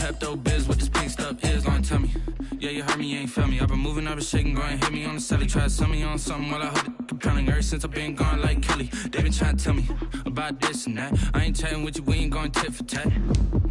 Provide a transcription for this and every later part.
Pepto Biz, what this pink stuff is, don't tell me. Yeah, you heard me, you ain't feel me. I've been moving up and shaking, go and hit me on the celly. Try to sell me on something while I hold it compelling. Ever since I've been gone like Kelly, they been trying to tell me about this and that. I ain't chatting with you, we ain't going tit for tat.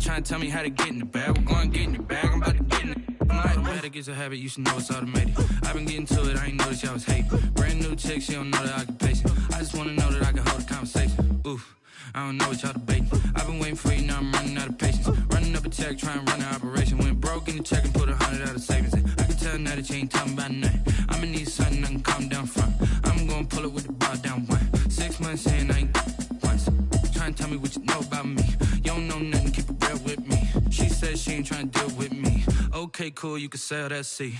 Trying to tell me how to get in the bag. We're going to get in the bag, I'm about to get in it. I'm like, better get a habit, you should know it's automated. I've been getting to it, I ain't noticed y'all was hating. Brand new chick, she don't know that I can place it. I just wanna know that I can hold a conversation. Oof, I don't know what y'all debating. I've been waiting for you, now I'm running out of patience. Running up a check, trying to run an operation. Went broke in the check and put 100 out of savings in. I can tell now that you ain't talking about nothing. I'ma need something I can calm down from. I'm gonna pull it with the bar down one. 6 months in, I ain't once. Trying to tell me what you know about me. You don't know nothing, keep it real with me. She said she ain't trying to deal with me. Okay, cool, you can sell that seat.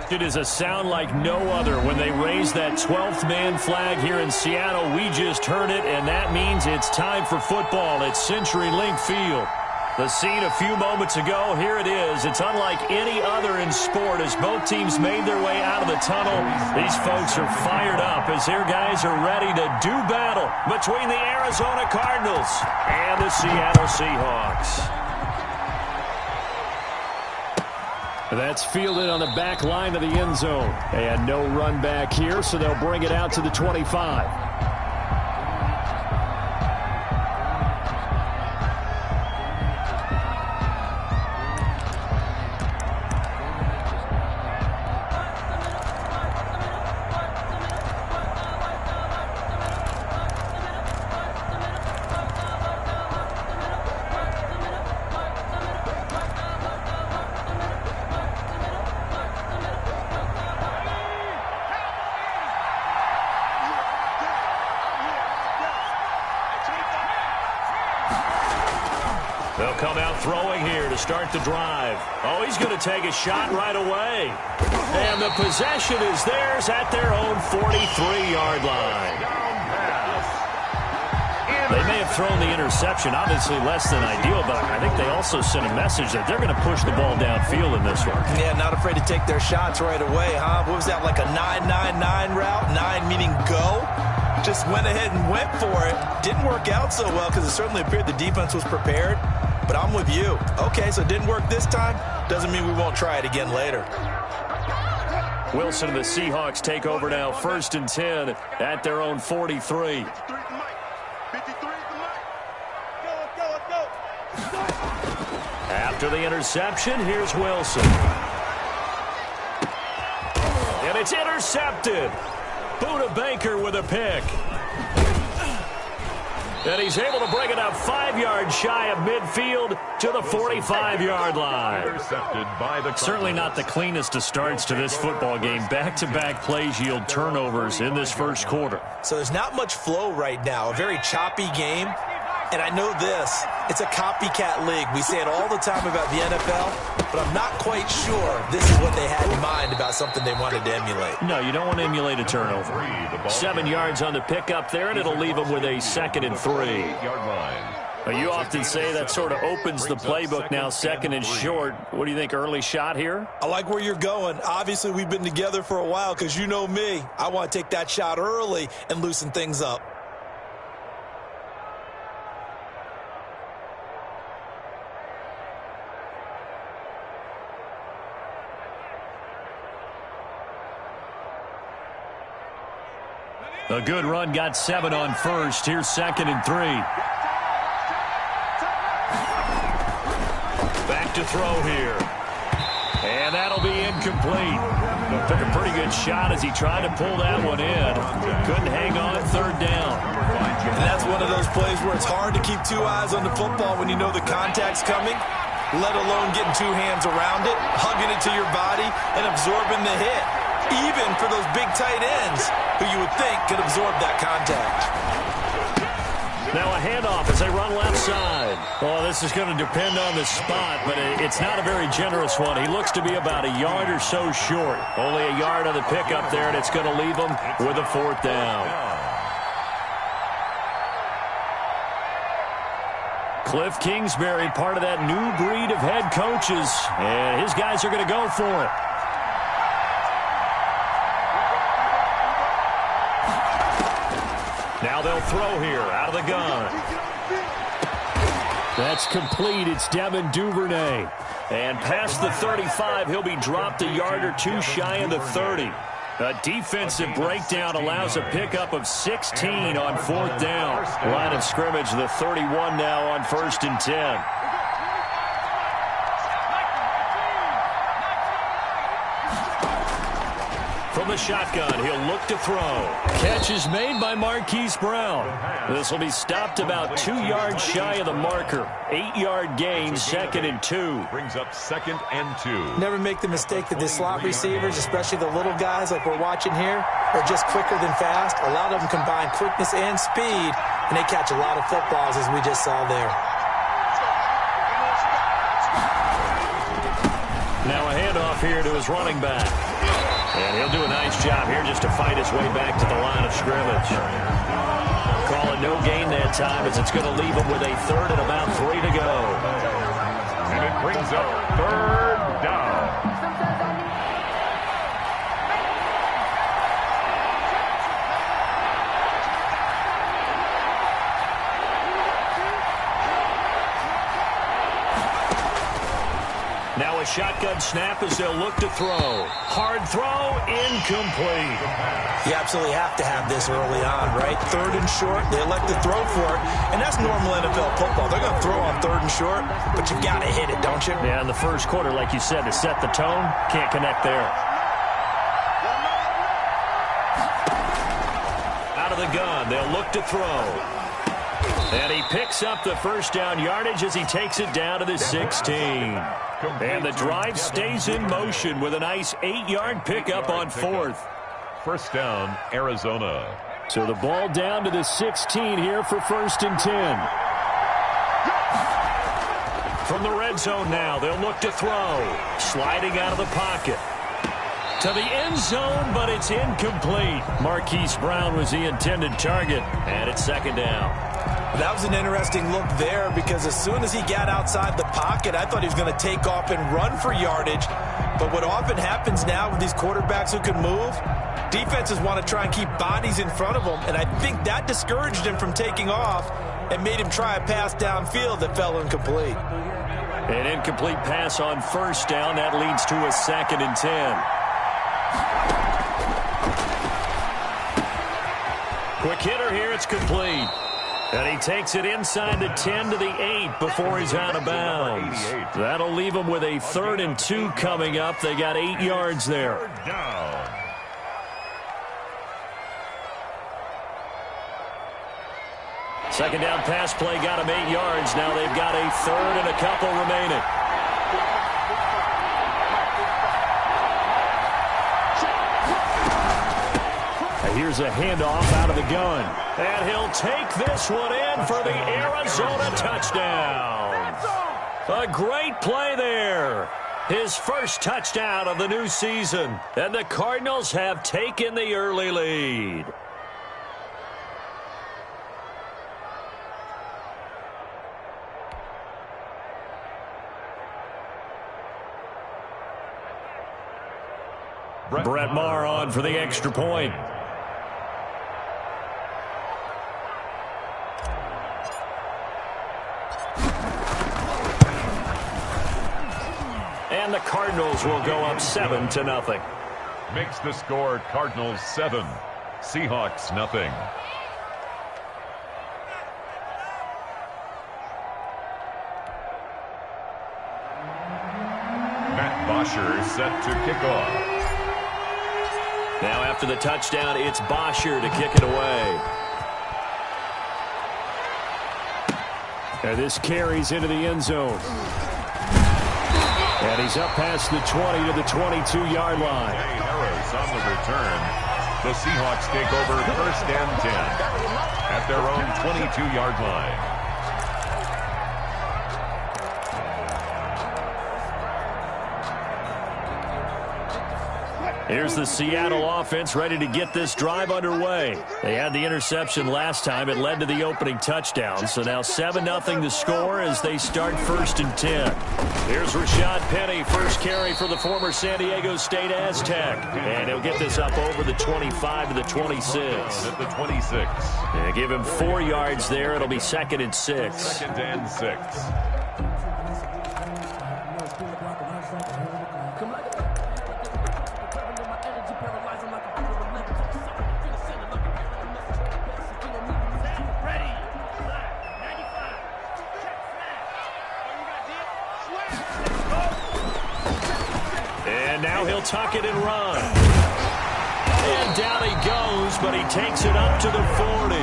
It is a sound like no other when they raise that 12th man flag here in Seattle. We just heard it, and that means it's time for football at CenturyLink Field. The scene a few moments ago, here it is. It's unlike any other in sport as both teams made their way out of the tunnel. These folks are fired up as their guys are ready to do battle between the Arizona Cardinals and the Seattle Seahawks. That's fielded on the back line of the end zone. And no run back here, so they'll bring it out to the 25. They'll come out throwing here to start the drive. Oh, he's going to take a shot right away. And the possession is theirs at their own 43-yard line. They may have thrown the interception, obviously less than ideal, but I think they also sent a message that they're going to push the ball downfield in this one. Yeah, not afraid to take their shots right away, huh? What was that, like a 9-9-9 route? 9 meaning go? Just went ahead and went for it. Didn't work out so well because it certainly appeared the defense was prepared. But I'm with you. Okay, so it didn't work this time. Doesn't mean we won't try it again later. Wilson and the Seahawks take over now, 1st and 10 at their own 43. After the interception, here's Wilson. And it's intercepted. Buda Baker with a pick. And he's able to bring it up 5 yards shy of midfield to the 45-yard line. Certainly not the cleanest of starts to this football game. Back-to-back plays yield turnovers in this first quarter. So there's not much flow right now. A very choppy game. And I know this. It's a copycat league. We say it all the time about the NFL, but I'm not quite sure this is what they had in mind about something they wanted to emulate. No, you don't want to emulate a turnover. 7 yards on the pickup there, and it'll leave them with a 2nd and 3. You often say that sort of opens the playbook now, 2nd and short. What do you think, early shot here? I like where you're going. Obviously, we've been together for a while because you know me. I want to take that shot early and loosen things up. A good run, got 7 on first. Here's 2nd and 3. Back to throw here. And that'll be incomplete. Took a pretty good shot as he tried to pull that one in. Couldn't hang on 3rd down. And that's one of those plays where it's hard to keep 2 eyes on the football when you know the contact's coming, let alone getting 2 hands around it, hugging it to your body, and absorbing the hit. Even for those big tight ends who you would think could absorb that contact. Now a handoff as they run left side. Oh, this is going to depend on the spot, but it's not a very generous one. He looks to be about a yard or so short. Only a yard on the pickup there, and it's going to leave him with a 4th down. Cliff Kingsbury, part of that new breed of head coaches, and his guys are going to go for it. Now they'll throw here out of the gun. That's complete. It's Devin Duvernay. And past the 35, he'll be dropped a yard or two shy of the 30. A defensive breakdown allows a pickup of 16 on 4th down. Line of scrimmage, the 31 now on 1st and 10. From the shotgun, he'll look to throw. Catch is made by Marquise Brown. This will be stopped about 2 yards shy of the marker. 8-yard gain, 2nd and 2. Brings up 2nd and 2. Never make the mistake that the slot receivers, especially the little guys like we're watching here, are just quicker than fast. A lot of them combine quickness and speed, and they catch a lot of footballs, as we just saw there. Now a handoff here to his running back. And he'll do a nice job here just to fight his way back to the line of scrimmage. Call it no gain that time as it's going to leave him with a 3rd and about 3 to go. And it brings up 3rd down. Now a shotgun snap as they'll look to throw. Hard throw, incomplete. You absolutely have to have this early on, right? 3rd and short, they elect to throw for it, and that's normal NFL football. They're going to throw on 3rd and short, but you got to hit it, don't you? Yeah, in the first quarter, like you said, to set the tone, can't connect there. Out of the gun, they'll look to throw. And he picks up the 1st down yardage as he takes it down to the 16. And the drive stays in motion with a nice 8-yard pickup on 4th. 1st down, Arizona. So the ball down to the 16 here for 1st and 10. From the red zone now, they'll look to throw. Sliding out of the pocket. To the end zone, but it's incomplete. Marquise Brown was the intended target, and it's 2nd down. That was an interesting look there because as soon as he got outside the pocket, I thought he was going to take off and run for yardage. But what often happens now with these quarterbacks who can move, defenses want to try and keep bodies in front of them, and I think that discouraged him from taking off and made him try a pass downfield that fell incomplete. An incomplete pass on 1st down. That leads to a 2nd and 10. Quick hitter here. It's complete. And he takes it inside the 10 to the 8 before he's out of bounds. That'll leave him with a 3rd and 2 coming up. They got 8 yards there. 3rd down. Second down pass play got him 8 yards. Now they've got a 3rd and a couple remaining. Here's a handoff out of the gun. And he'll take this one in for the Arizona touchdown. A great play there. His first touchdown of the new season. And the Cardinals have taken the early lead. Brett Maher on for the extra point. And the Cardinals will go up 7-0. Makes the score Cardinals 7, Seahawks nothing. Matt Bosher set to kick off. Now after the touchdown, it's Bosher to kick it away. And this carries into the end zone. And he's up past the 20 to the 22-yard line. Harris on the return. The Seahawks take over 1st and 10 at their own 22-yard line. Here's the Seattle offense ready to get this drive underway. They had the interception last time. It led to the opening touchdown. So now 7-0 to score as they start 1st and 10. Here's Rashad Penny, first carry for the former San Diego State Aztec. And he'll get this up over the 25 to the 26. At the 26. And give him 4 yards there. It'll be 2nd and 6. 2nd and 6. And now he'll tuck it and run. And down he goes, but he takes it up to the 40.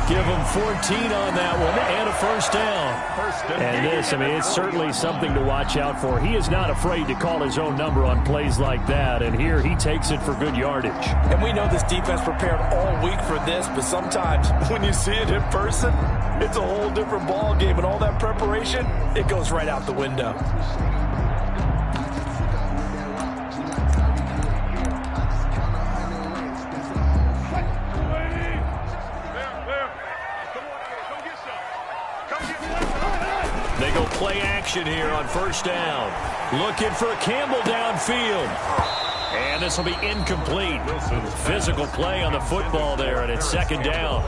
Give him 14 on that one and a 1st down. And this, I mean, it's certainly something to watch out for. He is not afraid to call his own number on plays like that. And here he takes it for good yardage. And we know this defense prepared all week for this, but sometimes when you see it in person, it's a whole different ball game. And all that preparation, it goes right out the window. They go play action here on 1st down. Looking for Campbell downfield. And this will be incomplete. Physical play on the football there, and it's 2nd down.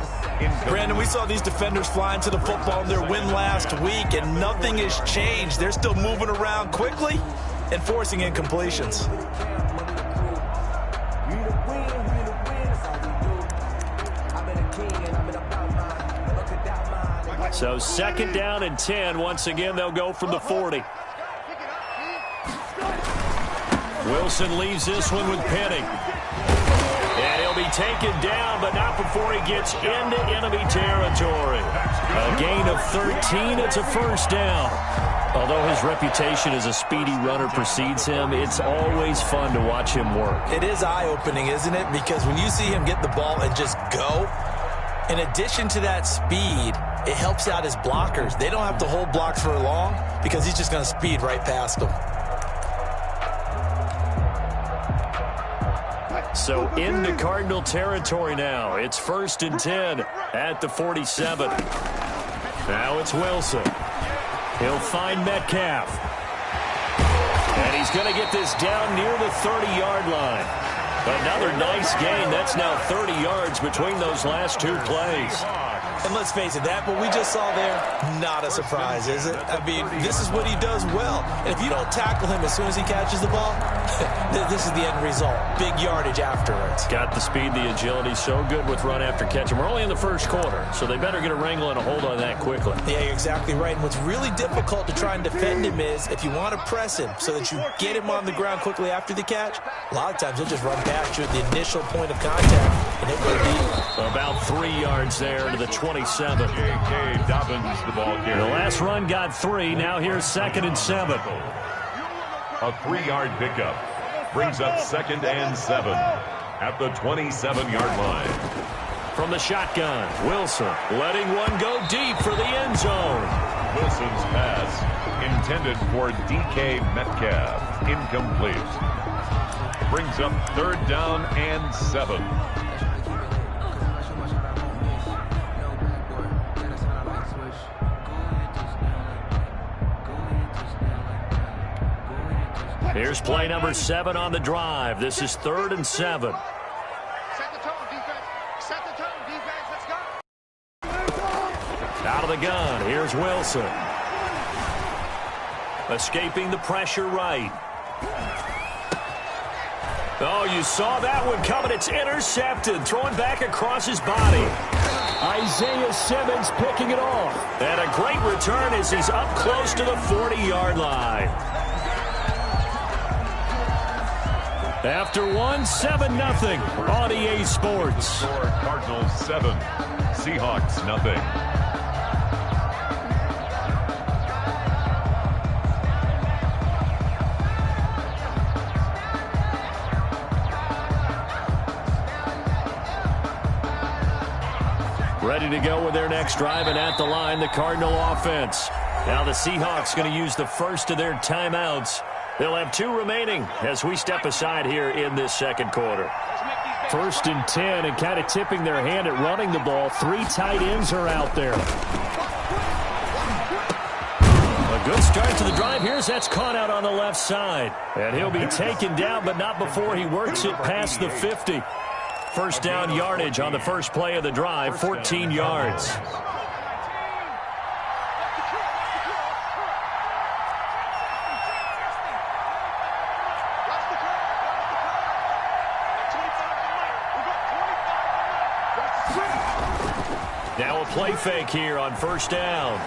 Brandon, we saw these defenders flying to the football in their win last week, and nothing has changed. They're still moving around quickly and forcing incompletions. So 2nd down and 10. Once again, they'll go from the 40. Wilson leaves this one with Penny. And he'll be taken down, but not before he gets into enemy territory. A gain of 13. It's a 1st down. Although his reputation as a speedy runner precedes him, it's always fun to watch him work. It is eye-opening, isn't it? Because when you see him get the ball and just go, in addition to that speed, it helps out his blockers. They don't have to hold blocks for long because he's just going to speed right past them. So into Cardinal territory now. It's 1st and 10 at the 47. Now it's Wilson. He'll find Metcalf. And he's going to get this down near the 30-yard line. Another nice gain. That's now 30 yards between those last 2 plays. And let's face it, that what we just saw there, not a surprise, is it? I mean, this is what he does well. And if you don't tackle him as soon as he catches the ball, this is the end result. Big yardage afterwards. Got the speed, the agility, so good with run after catch. And we're only in the 1st quarter, so they better get a wrangle and a hold on that quickly. Yeah, you're exactly right. And what's really difficult to try and defend him is if you want to press him so that you get him on the ground quickly after the catch, a lot of times he'll just run past you at the initial point of contact, and he'll go deep. About 3 yards there to the 27. J.K. Dobbins, the ball carrier. The last run got 3. Now here's 2nd and 7. A 3-yard pickup brings up 2nd and 7 at the 27-yard line. From the shotgun, Wilson letting one go deep for the end zone. Wilson's pass intended for D.K. Metcalf. Incomplete. Brings up 3rd down and 7. Here's play number 7 on the drive. This is 3rd and 7. Set the tone, defense. Set the tone, defense. Let's go. Out of the gun. Here's Wilson. Escaping the pressure right. Oh, you saw that one coming. It's intercepted. Throwing back across his body. Isaiah Simmons picking it off. And a great return as he's up close to the 40-yard line. After one, 7-0 on EA Sports. Score Cardinals 7, Seahawks nothing. Ready to go with their next drive, and at the line, the Cardinal offense. Now the Seahawks going to use the first of their timeouts They'll have 2 remaining as we step aside here in this second quarter. 1st and 10, and kind of tipping their hand at running the ball. 3 tight ends are out there. A good start to the drive. Here's that's caught out on the left side. And he'll be taken down, but not before he works it past the 50. First down yardage on the first play of the drive, 14 yards. Now a play fake here on first down.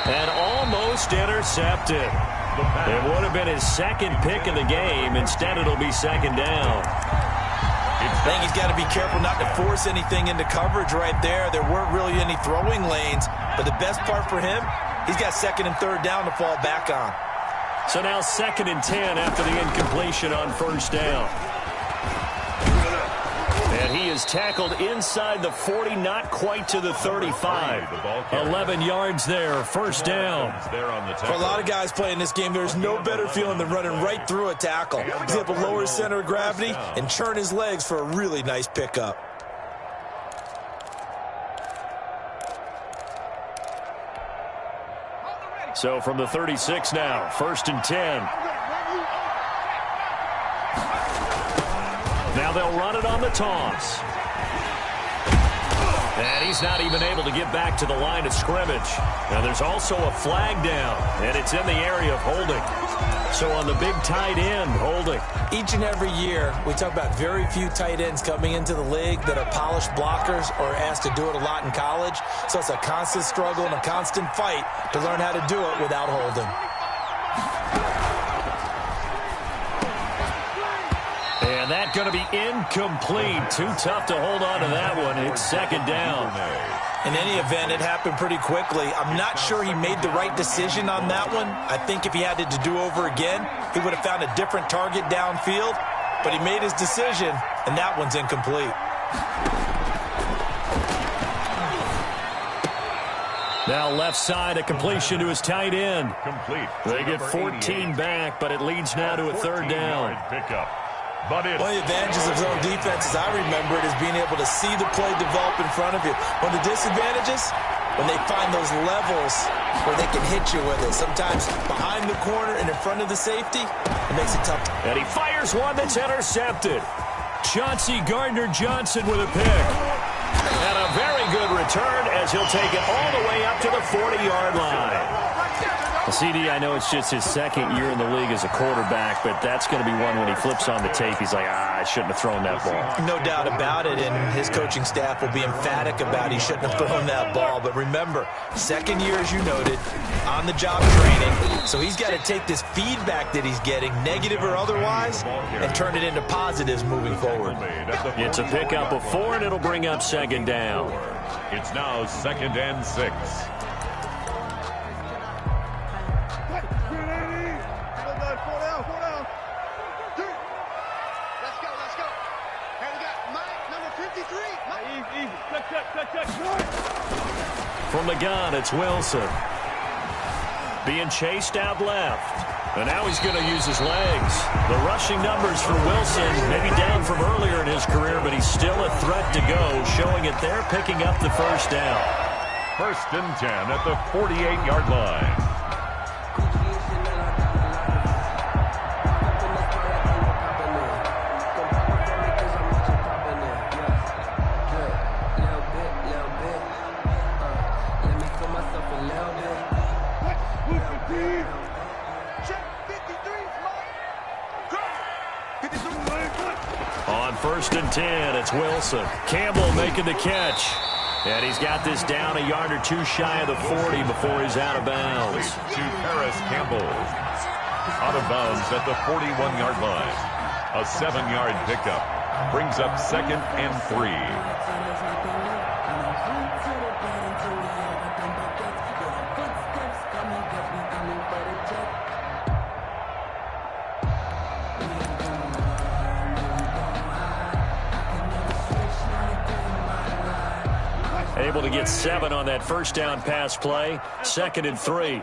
And almost intercepted. It would have been his second pick of the game. Instead, it'll be second down. I think he's got to be careful not to force anything into coverage right there. There weren't really any throwing lanes. But the best part for him, he's got 2nd and 3rd down to fall back on. So now 2nd and 10 after the incompletion on first down. And he is tackled inside the 40, not quite to the 35. 11 yards there, first down. For a lot of guys playing this game, there's no better feeling than running right through a tackle. He's able to lower his center of gravity and churn his legs for a really nice pickup. So from the 36 now, 1st and 10. Now they'll run it on the toss. And he's not even able to get back to the line of scrimmage. Now there's also a flag down, and it's in the area of holding. So on the big tight end, holding. Each and every year, we talk about very few tight ends coming into the league that are polished blockers or asked to do it a lot in college. So it's a constant struggle and a constant fight to learn how to do it without holding. And that's going to be incomplete. Too tough to hold on to that one. It's second down. In any event, it happened pretty quickly. I'm not sure he made the right decision on that one. I think if he had it to do over again, he would have found a different target downfield. But he made his decision, and that one's incomplete. Now left side, a completion to his tight end. Complete. They get 14 back, but it leads now to a 3rd down. Pickup. But one of the advantages of zone defense, as I remember it, is being able to see the play develop in front of you. One of the disadvantages, when they find those levels where they can hit you with it. Sometimes behind the corner and in front of the safety, it makes it tough. And he fires one that's intercepted. Chauncey Gardner-Johnson with a pick. And a very good return as he'll take it all the way up to the 40-yard line. CD, I know it's just his 2nd year in the league as a quarterback, but that's going to be one when he flips on the tape, he's like, I shouldn't have thrown that ball. No doubt about it, and his coaching staff will be emphatic about he shouldn't have thrown that ball. But remember, 2nd year, as you noted, on-the-job training, so he's got to take this feedback that he's getting, negative or otherwise, and turn it into positives moving forward. It's a pickup of 4, and it'll bring up second down. It's now 2nd and 6. From the gun, it's Wilson. Being chased out left. And now he's going to use his legs. The rushing numbers for Wilson, maybe down from earlier in his career, but he's still a threat to go, showing it there, picking up the first down. 1st and 10 at the 48-yard line. On 1st and 10, it's Wilson. Campbell making the catch. And he's got this down a yard or 2 shy of the 40 before he's out of bounds. To Paris Campbell. Out of bounds at the 41-yard line. A 7-yard pickup. Brings up 2nd and 3. Able to get 7 on that first down pass play. 2nd and 3.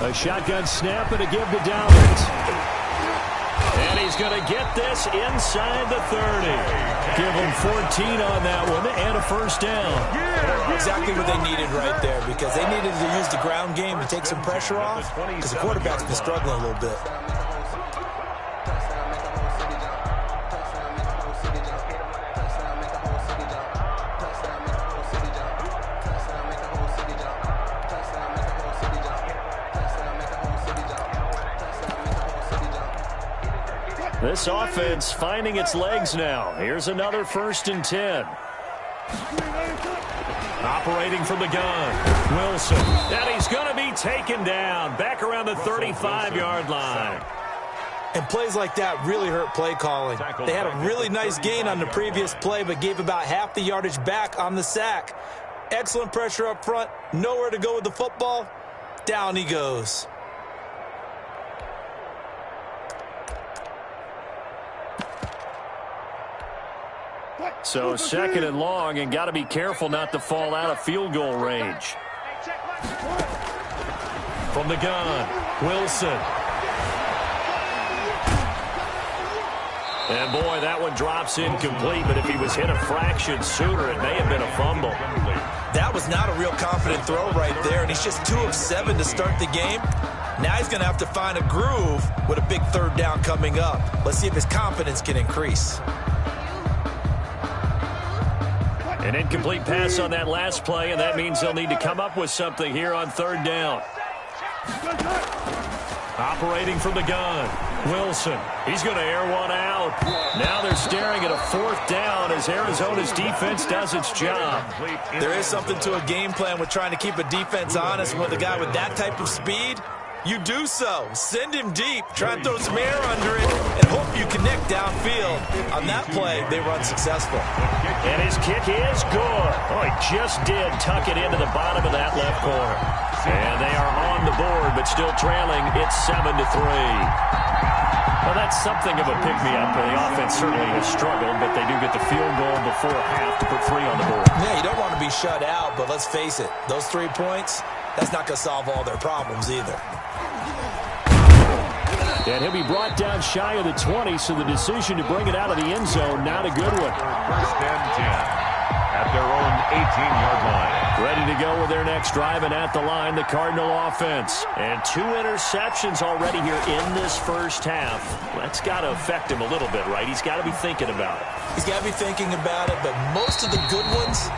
A shotgun snap and a give to Downs. And he's going to get this inside the 30. Give him 14 on that one and a first down. Exactly what they needed right there, because they needed to use the ground game to take some pressure off, because the quarterback's been struggling a little bit. This offense finding its legs now. Here's another 1st and 10. Operating from the gun, Wilson. And he's going to be taken down back around the 35-yard line. And plays like that really hurt play calling. They had a really nice gain on the previous play, but gave about half the yardage back on the sack. Excellent pressure up front. Nowhere to go with the football. Down he goes. So 2nd and long, and got to be careful not to fall out of field goal range. From the gun, Wilson. And boy, that one drops incomplete, but if he was hit a fraction sooner, it may have been a fumble. That was not a real confident throw right there, and he's just 2 of 7 to start the game. Now he's going to have to find a groove with a big 3rd down coming up. Let's see if his confidence can increase. An incomplete pass on that last play, and that means they'll need to come up with something here on 3rd down. Operating from the gun, Wilson. He's going to air one out. Now they're staring at a 4th down as Arizona's defense does its job. There is something to a game plan with trying to keep a defense honest with a guy with that type of speed. You do so. Send him deep. Try and throw some air under it and hope you connect downfield. On that play, they run successful. And his kick is good. Oh, he just did tuck it into the bottom of that left corner. And they are on the board, but still trailing. It's 7-3. Well, that's something of a pick-me-up. The offense certainly has struggled, but they do get the field goal before half to put 3 on the board. Yeah, you don't want to be shut out, but let's face it. Those 3 points, that's not going to solve all their problems either. And he'll be brought down shy of the 20, so the decision to bring it out of the end zone, not a good one. 1st and 10 at their own 18-yard line. Ready to go with their next drive, and at the line, the Cardinal offense. And 2 interceptions already here in this first half. That's got to affect him a little bit, right? He's got to be thinking about it. He's got to be thinking about it, but most of the good ones,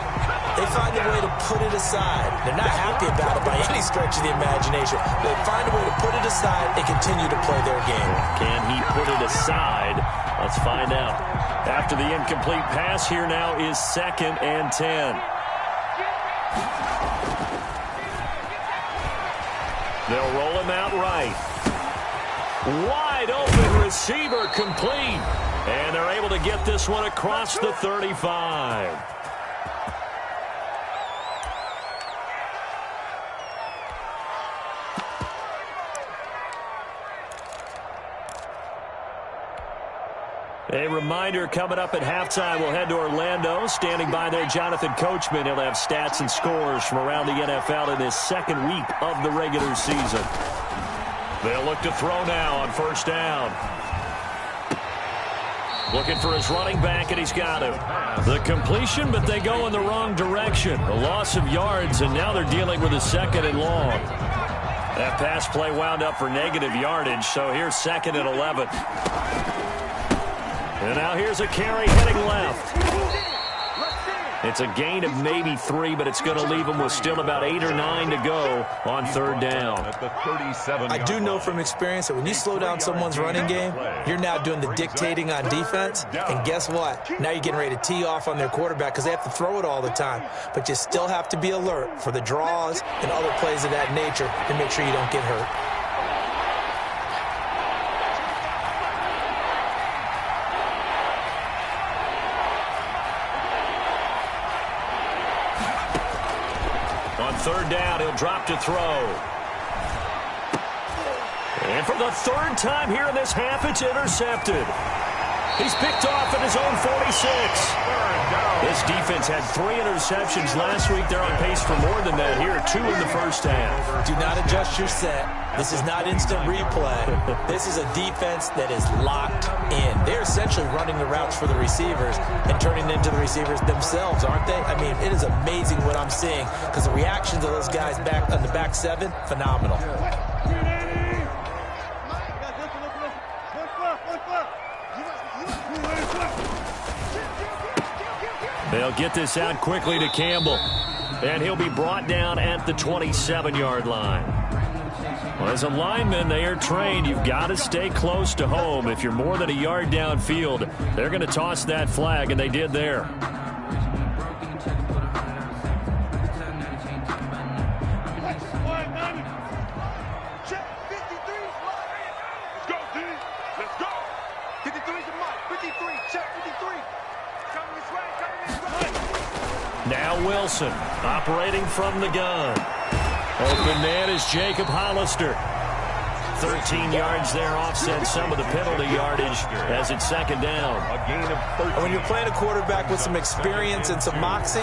they find a way to put it aside. They're not happy about it by any stretch of the imagination. They find a way to put it aside and continue to play their game. Can he put it aside? Let's find out. After the incomplete pass, here now is 2nd and 10. They'll roll him out right. Wide open receiver complete. And they're able to get this one across the 35. A reminder, coming up at halftime, we'll head to Orlando. Standing by there, Jonathan Coachman. He'll have stats and scores from around the NFL in his 2nd week of the regular season. They'll look to throw now on 1st down. Looking for his running back, and he's got him. The completion, but they go in the wrong direction. A loss of yards, and now they're dealing with a 2nd and long. That pass play wound up for negative yardage, so here's 2nd and 11. And now here's a carry heading left. It's a gain of maybe 3, but it's going to leave them with still about 8 or 9 to go on 3rd down. I do know from experience that when you slow down someone's running game, you're now doing the dictating on defense. And guess what? Now you're getting ready to tee off on their quarterback because they have to throw it all the time. But you still have to be alert for the draws and other plays of that nature to make sure you don't get hurt. On 3rd down, he'll drop to throw. And for the 3rd time here in this half, it's intercepted. He's picked off at his own 46. This defense had 3 interceptions last week. They're on pace for more than that here. 2 in the first half. Do not adjust your set. This is not instant replay. This is a defense that is locked in. They're essentially running the routes for the receivers and turning it into the receivers themselves, aren't they? I mean, it is amazing what I'm seeing because the reactions of those guys back on the back 7, phenomenal. They'll get this out quickly to Campbell. And he'll be brought down at the 27-yard line. Well, as a lineman, they are trained. You've got to stay close to home. If you're more than a yard downfield, they're going to toss that flag, and they did there. Now Wilson operating from the gun. Open man is Jacob Hollister. 13 yards there, offset some of the penalty yardage as it's second down. A gain of 13. And when you're playing a quarterback with some experience and some moxie,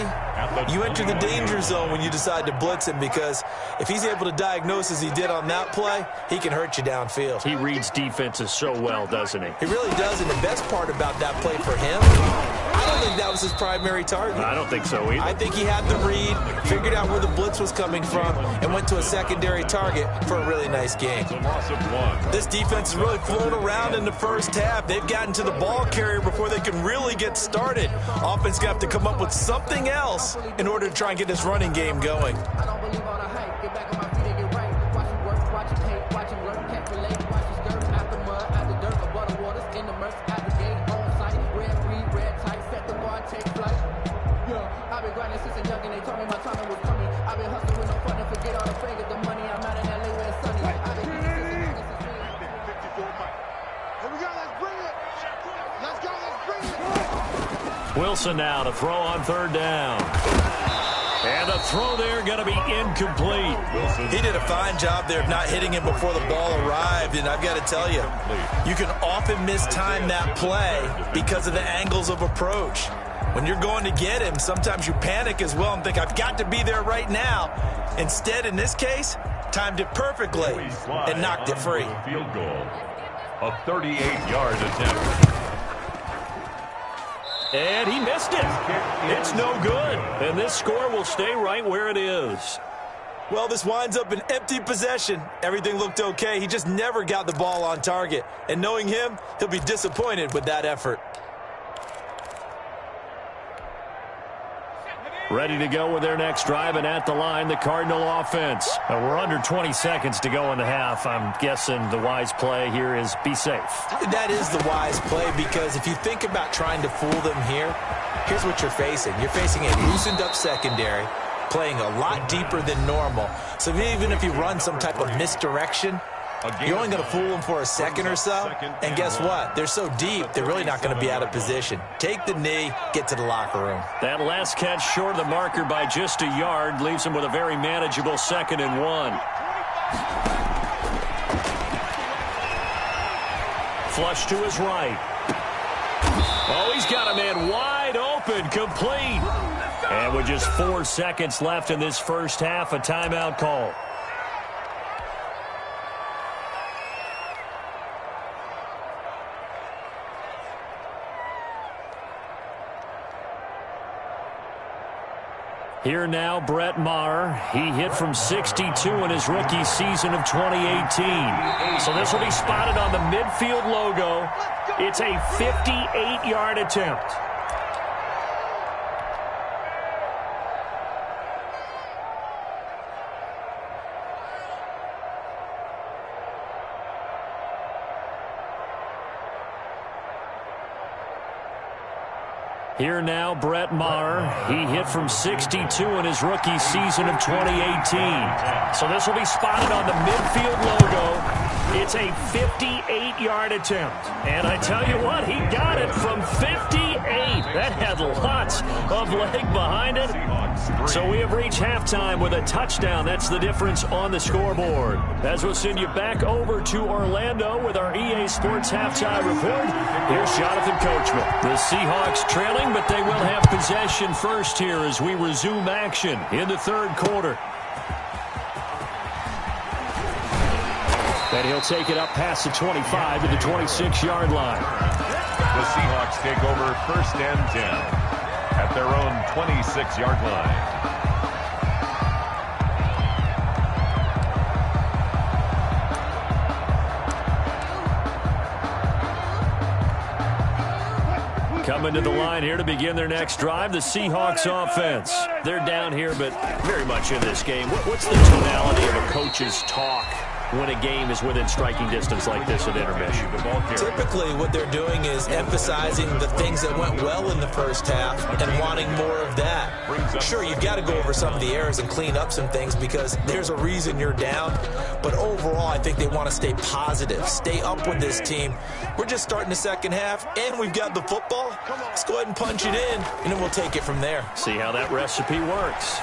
you enter the danger zone when you decide to blitz him, because if he's able to diagnose as he did on that play, he can hurt you downfield. He reads defenses so well, doesn't he? He really does, and the best part about that play for him, I don't think that was his primary target. I don't think so either. I think he had the read, figured out where the blitz was coming from, and went to a secondary target for a really nice game. This defense has really flown around in the first half. They've gotten to the ball carrier before they can really get started. Offense going to have to come up with something else in order to try and get this running game going. I don't believe all the hype. Get back on my feet and get right. Watch him work, watch him hate, watch him learn, can't relate. Watch his dirt out the mud, out the dirt, above the waters, in the murks, out the gate, on sight. Red, green, red, tight, set the bar, take flight. Yeah, I've been grinding since a young and they told me my time was coming. I've been hustling with no fun and forget all the fame, get the money. I'm out in LA where it's sunny. I've been getting since a young and since me. Here we go, let's bring it. Let's go, let's bring it. Wilson now to throw on third down. And the throw there going to be incomplete. He did a fine job there of not hitting him before the ball arrived, and I've got to tell you, you can often mistime that play because of the angles of approach. When you're going to get him, sometimes you panic as well and think, I've got to be there right now. Instead, in this case, timed it perfectly and knocked it free. Field goal. A 38-yard attempt. And he missed it. It's no good. And this score will stay right where it is. Well, this winds up an empty possession. Everything looked okay. He just never got the ball on target. And knowing him, he'll be disappointed with that effort. Ready to go with their next drive, and at the line, the Cardinal offense. We're under 20 seconds to go in the half. I'm guessing the wise play here is be safe. That is the wise play, because if you think about trying to fool them here, here's what you're facing. You're facing a loosened up secondary, playing a lot deeper than normal. So even if you run some type of misdirection, you're only going to fool them for a second or so. And guess what? They're so deep, they're really not going to be out of position. Take the knee, get to the locker room. That last catch short of the marker by just a yard leaves him with a very manageable 2nd and 1. Flush to his right. Oh, he's got a man wide open, complete. And with just 4 seconds left in this first half, a timeout call. Here now, Brett Maher. He hit from 62 in his rookie season of 2018. So this will be spotted on the midfield logo. It's a 58-yard attempt. Here now, Brett Maher. He hit from 62 in his rookie season of 2018. So this will be spotted on the midfield logo. It's a 58-yard attempt. And I tell you what, he got it from 58. That had lots of leg behind it. So we have reached halftime with a touchdown. That's the difference on the scoreboard. As we'll send you back over to Orlando with our EA Sports halftime report, here's Jonathan Coachman. The Seahawks trailing, but they will have possession first here as we resume action in the third quarter. And he'll take it up past the 25 to the 26-yard line. The Seahawks take over first and 10 at their own 26-yard line. Coming to the line here to begin their next drive, the Seahawks offense. They're down here, but very much in this game. What's the tonality of a coach's talk when a game is within striking distance like this at intermission? Typically, what they're doing is emphasizing the things that went well in the first half and wanting more of that. Sure, you've got to go over some of the errors and clean up some things because there's a reason you're down. But overall, I think they want to stay positive, stay up with this team. We're just starting the second half, and we've got the football. Let's go ahead and punch it in, and then we'll take it from there. See how that recipe works.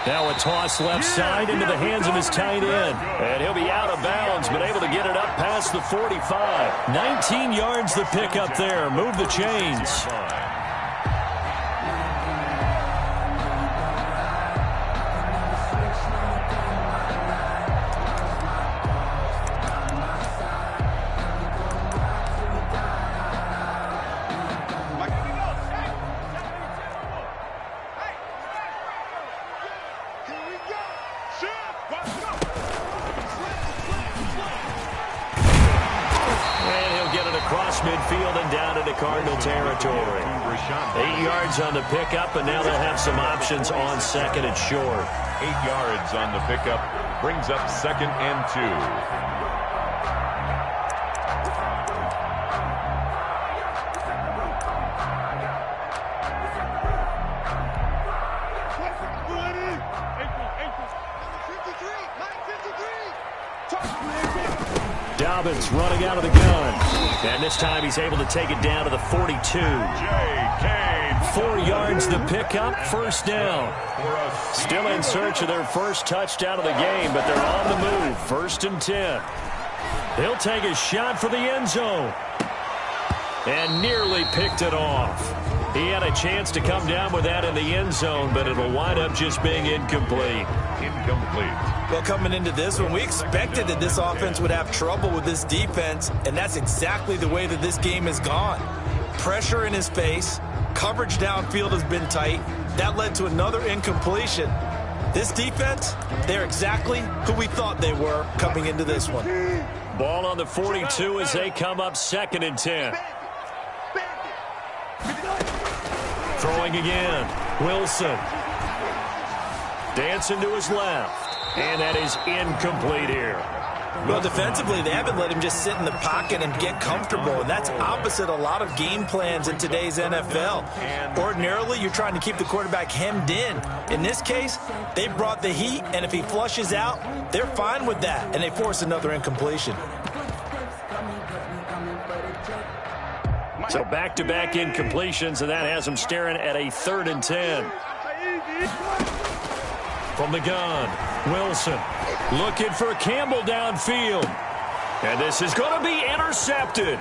Now a toss left side into the hands of his tight end. And he'll be out of bounds, but able to get it up past the 45. 19 yards the pick up there. Move the chains. Midfield and down into Cardinal territory. 8 yards on the pickup, and now they'll have some options on second and short. 8 yards on the pickup brings up second and 2. Dobbins running out of the gun. And this time he's able to take it down to the 42. 4 yards the pickup, first down. Still in search of their first touchdown of the game, but they're on the move. First and 10. He'll take a shot for the end zone. And nearly picked it off. He had a chance to come down with that in the end zone, but it'll wind up just being incomplete. Well, coming into this one, we expected that this offense would have trouble with this defense, and that's exactly the way that this game has gone. Pressure in his face, coverage downfield has been tight. That led to another incompletion. This defense, they're exactly who we thought they were coming into this one. Ball on the 42 as they come up second and 10. Throwing again. Wilson. Dancing to his left. And that is incomplete here. Well, defensively, they haven't let him just sit in the pocket and get comfortable, and that's opposite a lot of game plans in today's NFL. Ordinarily, you're trying to keep the quarterback hemmed in. In this case, they brought the heat, and if he flushes out, they're fine with that, and they force another incompletion. So back-to-back incompletions, and that has them staring at a 3rd and 10. From the gun, Wilson looking for Campbell downfield. And this is going to be intercepted.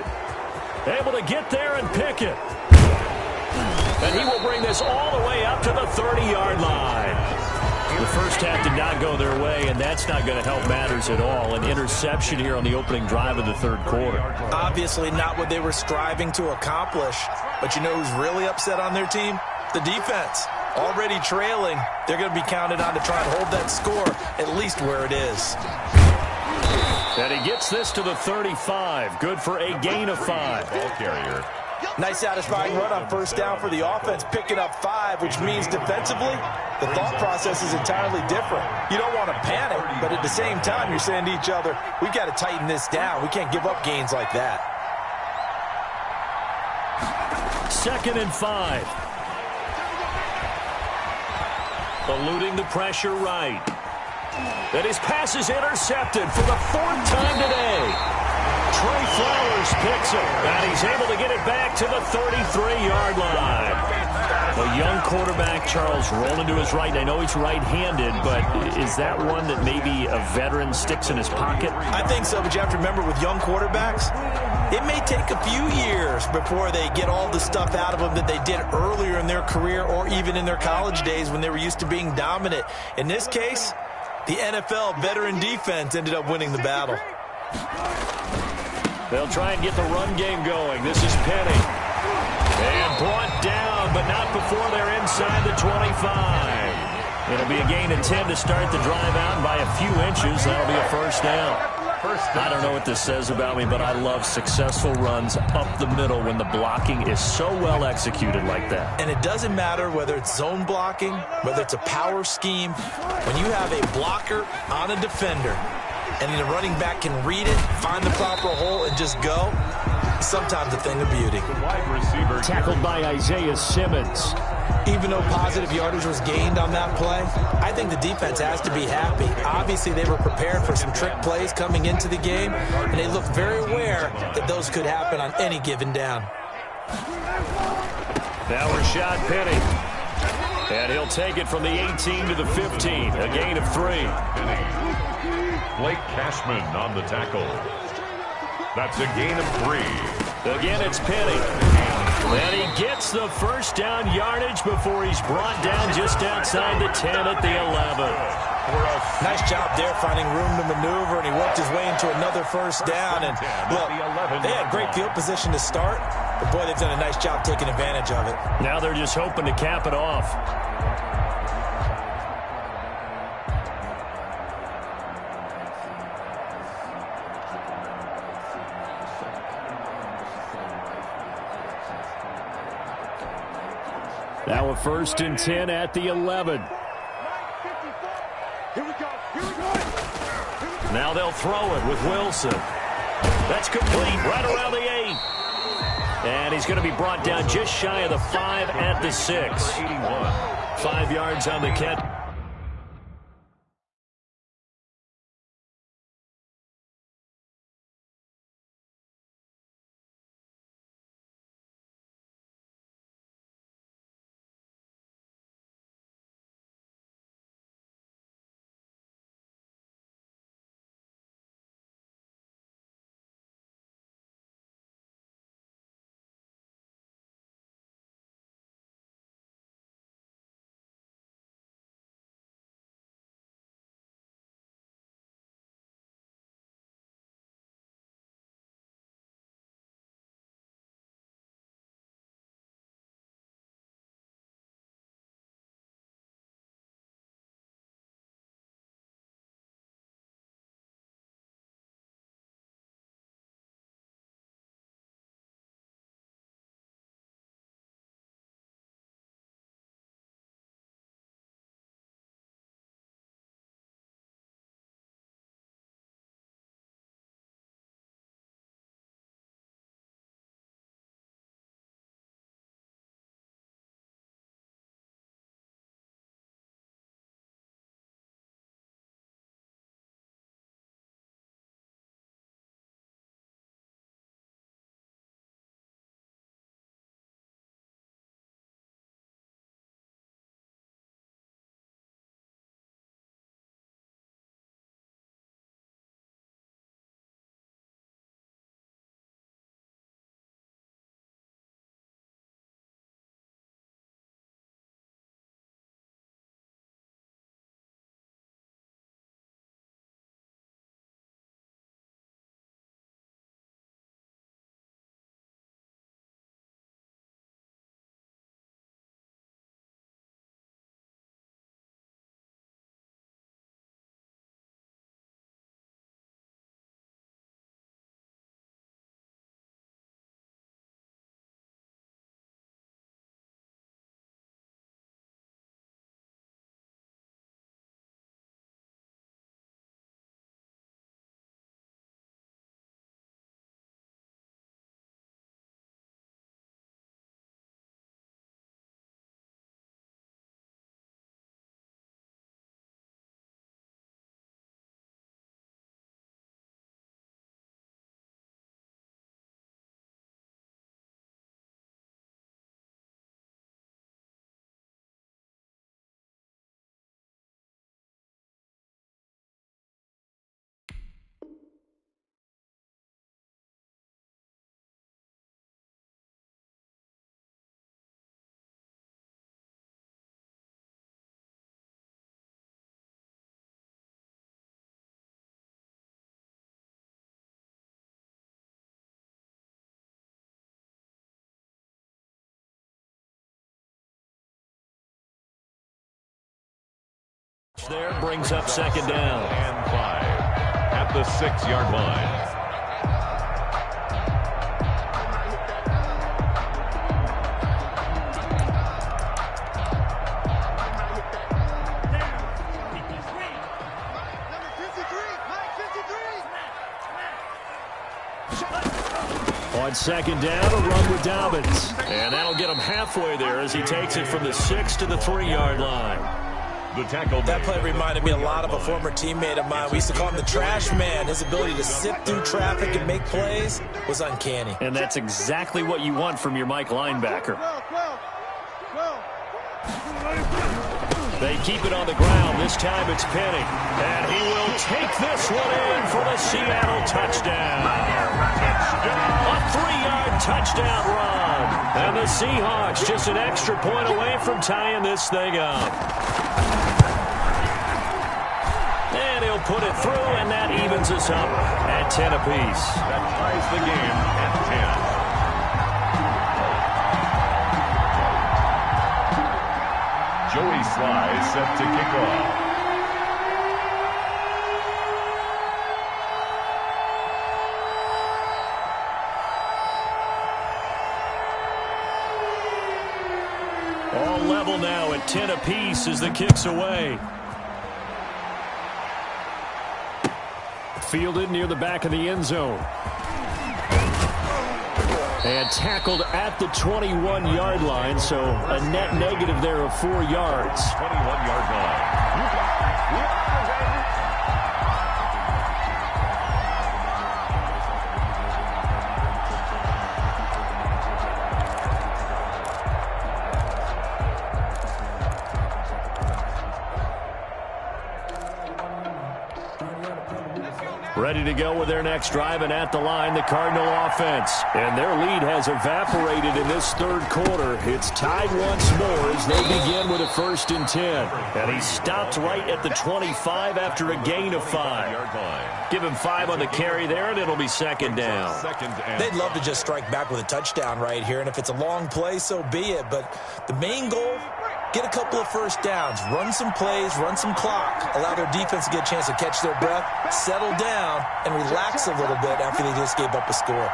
Able to get there and pick it. And he will bring this all the way up to the 30-yard line. The first half did not go their way, and that's not going to help matters at all. An interception here on the opening drive of the third quarter. Obviously not what they were striving to accomplish. But you know who's really upset on their team? The defense. Already trailing, they're going to be counted on to try and hold that score at least where it is. And he gets this to the 35. Good for a gain of 5. Ball carrier. Nice satisfying run on first down for the offense, picking up 5, which means defensively, the thought process is entirely different. You don't want to panic, but at the same time, you're saying to each other, we've got to tighten this down. We can't give up gains like that. 2nd and 5. Eluding the pressure right. And his pass is intercepted for the 4th time today. Trey Flowers picks it, and he's able to get it back to the 33-yard line. A young quarterback, Charles, rolling to his right. I know he's right-handed, but is that one that maybe a veteran sticks in his pocket? I think so, but you have to remember with young quarterbacks, it may take a few years before they get all the stuff out of them that they did earlier in their career or even in their college days when they were used to being dominant. In this case, the NFL veteran defense ended up winning the battle. They'll try and get the run game going. This is Penny. And brought down, but not before they're inside the 25. It'll be a gain of 10 to start the drive out by a few inches. That'll be a first down. I don't know what this says about me, but I love successful runs up the middle when the blocking is so well executed like that. And it doesn't matter whether it's zone blocking, whether it's a power scheme. When you have a blocker on a defender and the running back can read it, find the proper hole, and just go, sometimes a thing of beauty. Wide receiver tackled by Isaiah Simmons. Even though positive yardage was gained on that play, I think the defense has to be happy. Obviously, they were prepared for some trick plays coming into the game, and they looked very aware that those could happen on any given down. Now Rashad Penny. And he'll take it from the 18 to the 15, a gain of 3. Blake Cashman on the tackle. That's a gain of 3. Again, it's Penny. And he gets the first down yardage before he's brought down just outside the 10 at the 11. Nice job there finding room to maneuver, and he worked his way into another first down. And look, they had great field position to start, but boy, they've done a nice job taking advantage of it. Now they're just hoping to cap it off. Now a 1st and 10 at the 11. Here we go. Here we go. Now they'll throw it with Wilson. That's complete right around the 8. And he's going to be brought down just shy of the 5 at the 6. 5 yards on the catch. There brings up second down. And 5 at the 6-yard line. On second down, a run with Dobbins. And that'll get him halfway there as he takes it from the 6 to the 3-yard line. The tackle. That play reminded me a lot of a former teammate of mine. We used to call him the trash man. His ability to sift through traffic and make plays was uncanny. And that's exactly what you want from your Mike linebacker. They keep it on the ground. This time it's Penny. And he will take this one in for the Seattle touchdown. A 3-yard touchdown run. And the Seahawks just an extra point away from tying this thing up. And he'll put it through, and that evens us up at 10 apiece. That ties the game at 10. Joey Sly set to kick off. All level now at 10 apiece as the kick's away. Fielded near the back of the end zone. And tackled at the 21-yard line, so a net negative there of 4 yards. 21-yard line. Ready to go with their next drive, and at the line, the Cardinal offense. And their lead has evaporated in this third quarter. It's tied once more as they begin with a 1st and 10. And he stopped right at the 25 after a gain of 5. Give him 5 on the carry there, and it'll be second down. They'd love to just strike back with a touchdown right here, and if it's a long play, so be it. But the main goal, get a couple of first downs, run some plays, run some clock, allow their defense to get a chance to catch their breath, settle down, and relax a little bit after they just gave up a score.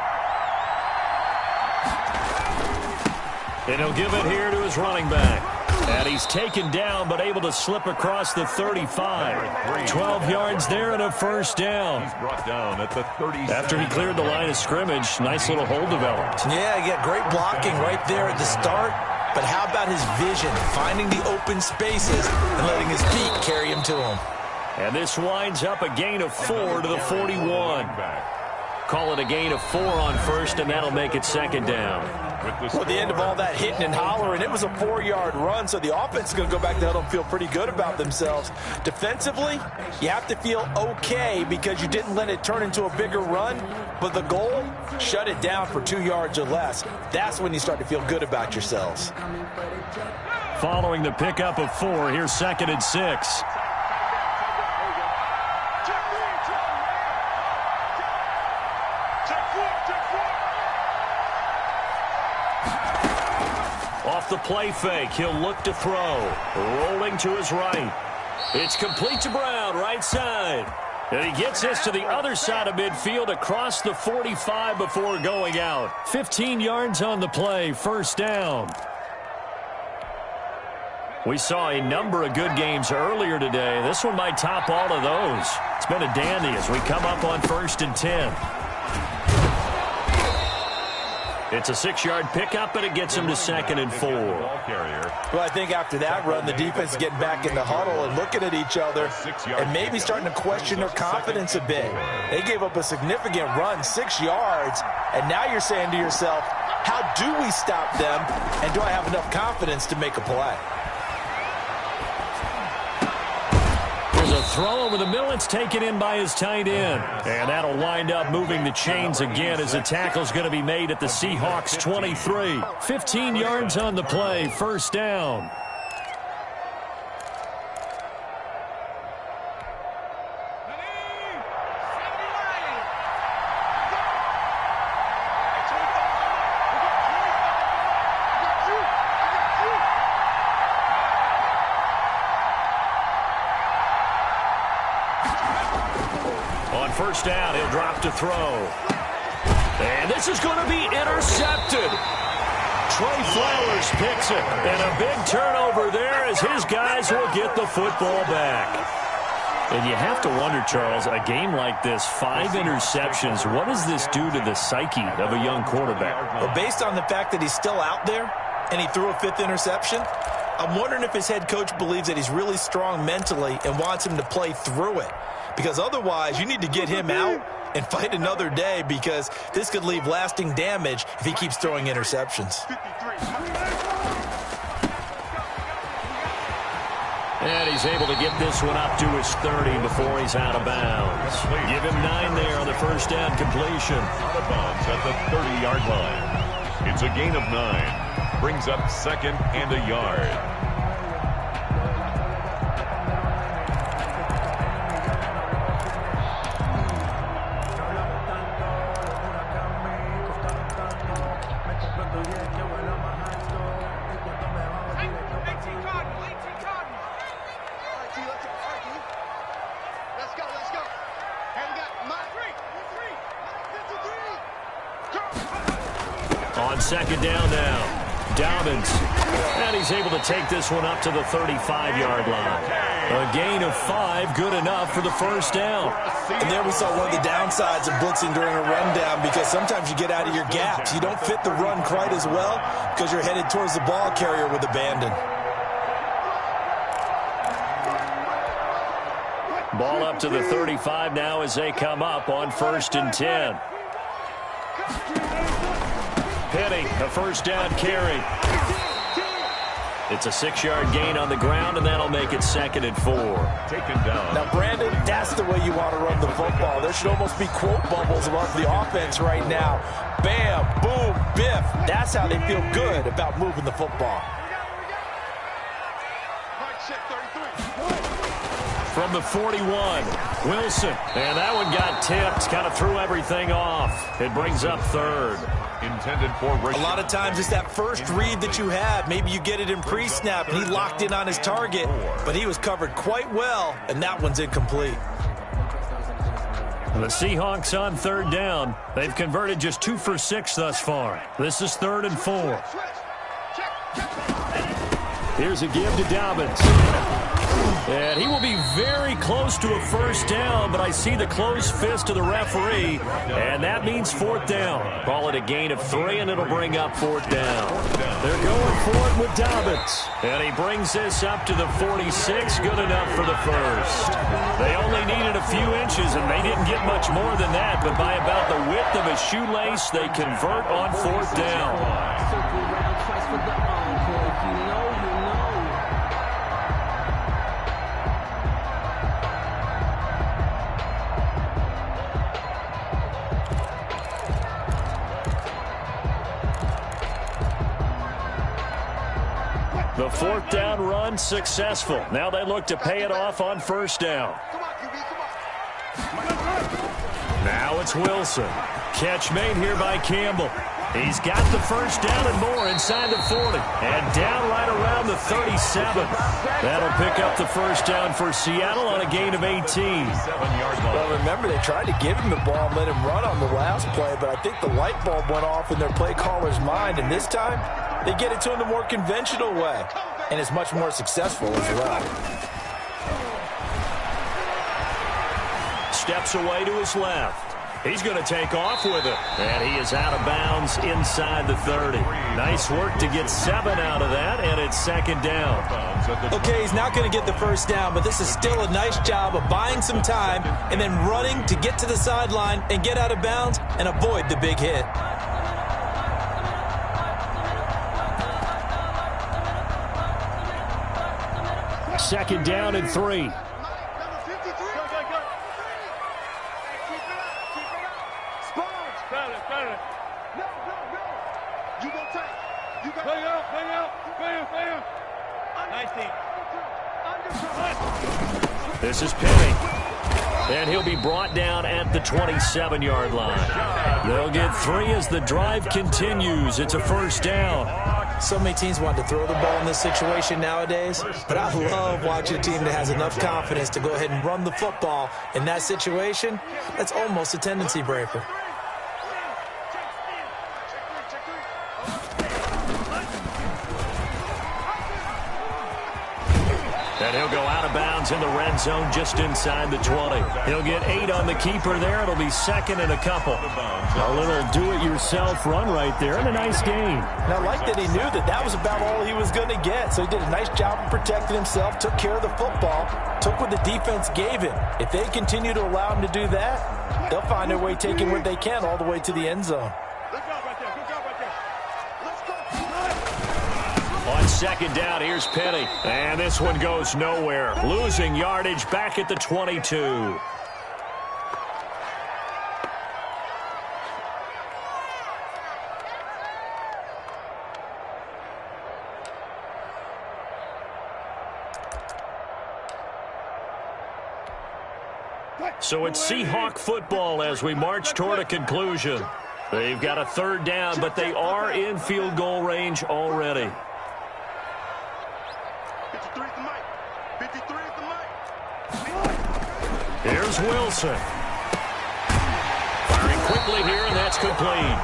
And he'll give it here to his running back. And he's taken down but able to slip across the 35. 12 yards there and a 1st down. He's brought down at the 30. After he cleared the line of scrimmage, nice little hole developed. Yeah, he got great blocking right there at the start. But how about his vision, finding the open spaces and letting his feet carry him to him? And this winds up a gain of 4 to the 41. Call it a gain of 4 on 1st, and that'll make it second down. Well, the end of all that hitting and hollering, it was a 4-yard run, so the offense is going to go back to huddle and feel pretty good about themselves. Defensively, you have to feel okay because you didn't let it turn into a bigger run, but the goal, shut it down for 2 yards or less. That's when you start to feel good about yourselves. Following the pickup of 4, here's 2nd and 6. Off the play fake, he'll look to throw. Rolling to his right. It's complete to Brown, right side. And he gets this to the other side of midfield across the 45 before going out. 15 yards on the play, 1st down. We saw a number of good games earlier today. This one might top all of those. It's been a dandy as we come up on 1st and 10. It's a 6-yard pickup, and it gets him to 2nd and 4. Well, I think after that run, the defense is getting back in the huddle and looking at each other and maybe starting to question their confidence a bit. They gave up a significant run, 6 yards, and now you're saying to yourself, how do we stop them, and do I have enough confidence to make a play? There's a throw over the middle. It's taken in by his tight end. And that'll wind up moving the chains again as the tackle's going to be made at the Seahawks 23. 15 yards on the play, 1st down. On first down, he'll drop to throw. And this is going to be intercepted. Trey Flowers picks it. And a big turnover there as his guys will get the football back. And you have to wonder, Charles, a game like this, 5 interceptions, what does this do to the psyche of a young quarterback? Well, based on the fact that he's still out there and he threw a 5th interception, I'm wondering if his head coach believes that he's really strong mentally and wants him to play through it. Because otherwise, you need to get him out and fight another day, because this could leave lasting damage if he keeps throwing interceptions. And he's able to get this one up to his 30 before he's out of bounds. Give him 9 there on the first down completion. Out of bounds at the 30-yard line. It's a gain of 9. Brings up 2nd and a yard. On second down now, Dobbins. And he's able to take this one up to the 35-yard line. A gain of 5, good enough for the first down. And there we saw one of the downsides of blitzing during a rundown, because sometimes you get out of your gaps. You don't fit the run quite as well because you're headed towards the ball carrier with abandon. Ball up to the 35 now as they come up on 1st and 10. Penny, a first down carry. It's a 6-yard gain on the ground, and that'll make it 2nd and 4. Taken down. Now, Brandon, that's the way you want to run the football. There should almost be quote bubbles above the offense right now. Bam, boom, biff. That's how they feel good about moving the football. From the 41, Wilson. And that one got tipped, kind of threw everything off. It brings up 3rd. Intended for a lot of times it's that first read that you have. Maybe you get it in pre-snap, and he locked in on his target, but he was covered quite well, and that one's incomplete. The Seahawks on 3rd down. They've converted just 2 for 6 thus far. This is 3rd and 4. Here's a give to Dobbins. And he will be very close to a first down, but I see the closed fist of the referee, and that means 4th down. Call it a gain of 3, and it'll bring up 4th down. They're going for it with Dobbins, and he brings this up to the 46, good enough for the first. They only needed a few inches, and they didn't get much more than that, but by about the width of a shoelace, they convert on 4th down. Circle round twice for the encore. If you know, you know. The 4th down run successful. Now they look to pay it off on 1st down. Now it's Wilson. Catch made here by Campbell. He's got the first down and more inside the 40. And down right around the 37. That'll pick up the first down for Seattle on a gain of 18. Well, remember, they tried to give him the ball and let him run on the last play, but I think the light bulb went off in their play caller's mind, and this time they get it to him the more conventional way, and it's much more successful as well. Steps away to his left. He's going to take off with it. And he is out of bounds inside the 30. Nice work to get 7 out of that, and it's 2nd down. Okay, he's not going to get the first down, but this is still a nice job of buying some time and then running to get to the sideline and get out of bounds and avoid the big hit. Second down and 3. This is Penny. And he'll be brought down at the 27-yard line. They'll get 3 as the drive continues. It's a first down. So many teams want to throw the ball in this situation nowadays, but I love watching a team that has enough confidence to go ahead and run the football. In that situation, that's almost a tendency breaker. And he'll go out of bounds in the red zone just inside the 20. He'll get 8 on the keeper there. It'll be second and a couple. A little do-it-yourself run right there and a nice gain. And I like that he knew that was about all he was going to get. So he did a nice job of protecting himself, took care of the football, took what the defense gave him. If they continue to allow him to do that, they'll find their way taking what they can all the way to the end zone. On second down, here's Penny. And this one goes nowhere. Losing yardage back at the 22. So it's Seahawk football as we march toward a conclusion. They've got a third down, but they are in field goal range already. 53 at the mic. 53 at the mic. Here's Wilson. Firing quickly here, and that's complete.